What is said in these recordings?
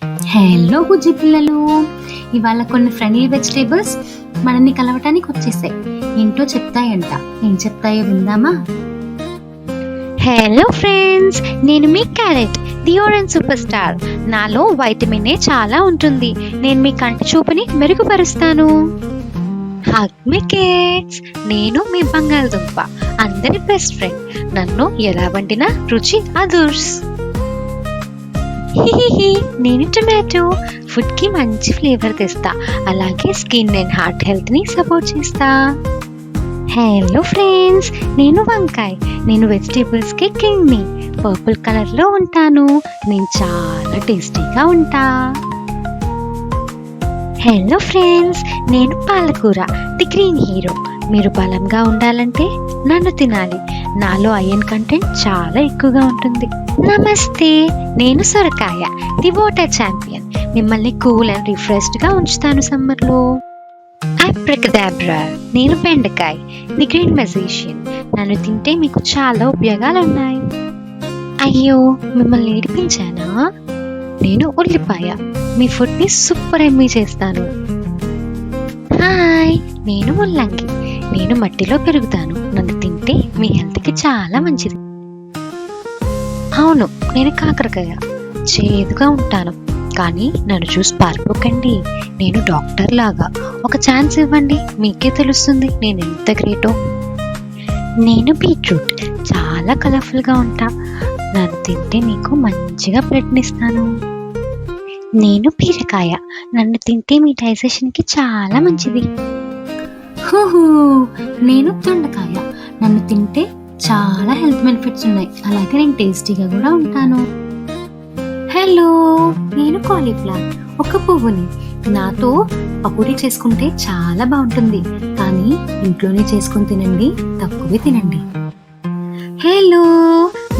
Hello బుజ్జి పిల్లలు, ఇవాళ కొన్ని ఫ్రెండ్లీ వెజిటేబుల్స్ మనల్ని కలవటానికి వచ్చేసాయి. ఏంటో చెప్తాయంట. ఏం చెప్తాయో విందామా? హలో ఫ్రెండ్స్, నేను మీ carrot, the orange super star. నాలో వైటమిన్ ఏ చాలా ఉంటుంది. నేను మీ కంటి చూపుని మెరుగుపరుస్తాను. హగ్ మీ కిడ్స్, నేను మీ బంగాళదుంప, అందరి బెస్ట్ ఫ్రెండ్. నన్ను ఎలా వండినా రుచి అదుర్స్. హిహిహి, నేను టొమాటో, ఫుడ్ కి మంచి ఫ్లేవర్ తెస్తా, అలాగే స్కిన్ అండ్ హార్ట్ హెల్త్ ని సపోర్ట్ చేస్తా. హలో ఫ్రెండ్స్, నేను వంకాయ, నేను వెజిటేబుల్స్ కి కింగ్ ని. పర్పుల్ కలర్ లో ఉంటాను, నేను చాలా టేస్టీగా ఉంటా. హలో ఫ్రెండ్స్, నేను పాలకూర, ది గ్రీన్ హీరో. మీరు బలంగా ఉండాలంటే నన్ను తినాలి. నాలో ఐరన్ కంటెంట్ చాలా ఎక్కువగా ఉంటుంది. నమస్తే, నేను సొరకాయ, ది వాటర్ ఛాంపియన్. మిమ్మల్ని కూల్ అండ్ రిఫ్రెష్డ్ గా ఉంచుతాను సమ్మర్లో. అబ్రకదాబ్రా, నేను బెండకాయ, ది గ్రీన్ మెజిషియన్. నన్ను తింటే మీకు చాలా ఉపయోగాలు ఉన్నాయి. అయ్యో, మిమ్మల్ని ఏడిపించానా? నేను ఉల్లిపాయ, మీ ఫుడ్ ని సూపర్ ఎమ్మీ చేస్తాను. హాయ్, నేను ముల్లంగి, నేను మట్టిలో పెరుగుతాను. నన్ను తింటే మీ హెల్త్ కి చాలా మంచిది. అవును, నేను కాకరకాయ, చేదుగా ఉంటాను, కానీ నన్ను చూసి పారిపోకండి. నేను డాక్టర్ లాగా. ఒక ఛాన్స్ ఇవ్వండి, మీకే తెలుస్తుంది నేను ఎంత గ్రేటో. నేను బీట్రూట్, చాలా కలర్ఫుల్గా ఉంటా. నన్ను తింటే మీకు మంచిగా బ్లడ్నిస్తాను. నేను బీరకాయ, నన్ను తింటే మీ డైజెషన్కి చాలా మంచిది. హూహూ, నేను దొండకాయ, నన్ను తింటే చాలా హెల్త్ బెనిఫిట్స్ ఉన్నాయి, అలాగే నేను టేస్టీగా కూడా ఉంటాను. హలో, నేను కాలీఫ్లవర్, ఒక పువ్వుని. నాతో పకోడీ చేసుకుంటే చాలా బాగుంటుంది, కానీ ఇంట్లోనే చేసుకుని తినండి, తక్కువే తినండి. హలో,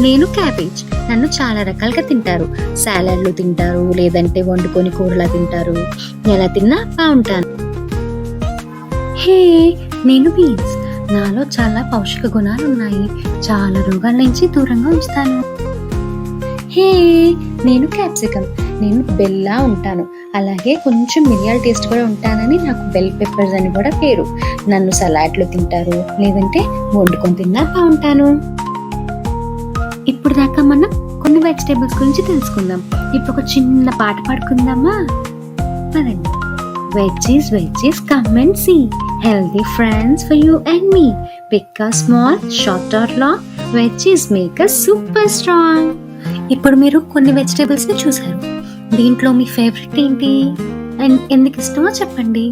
నేను క్యాబేజ్, నన్ను చాలా రకాలుగా తింటారు. సాలడ్లు తింటారు, లేదంటే వండుకొని కూరలా తింటారు. ఎలా తిన్నా బాగుంటాను. హే, నేను బీన్స్, నాలో చాలా పౌష్టిక గుణాలు ఉన్నాయి, చాలా రోగాల నుంచి దూరంగా ఉంచుతాను. హే, నేను క్యాప్సికమ్, నేను బెల్లా ఉంటాను, అలాగే కొంచెం మిరియాల టేస్ట్ కూడా ఉంటానని నాకు బెల్ పెప్పర్స్ అని కూడా పేరు. నన్ను సలాడ్లు తింటారు, లేదంటే వండుకొని తిన్నా బాగుంటాను. ఇప్పుడు దాకా మనం కొన్ని వెజిటేబుల్స్ గురించి తెలుసుకుందాం. ఇప్పుడు ఒక చిన్న పాట పాడుకుందామా? పదండి. Veggies, veggies, come and see. Healthy friends for you and me. Big or small, short or long, veggies make us super strong. ఇప్పుడు మీరు కొన్ని వెజిటేబుల్స్ ని చూసారు. దీంట్లో మీ ఫేవరెట్ ఏంటి అండ్ ఎందుకు ఇష్టమో చెప్పండి.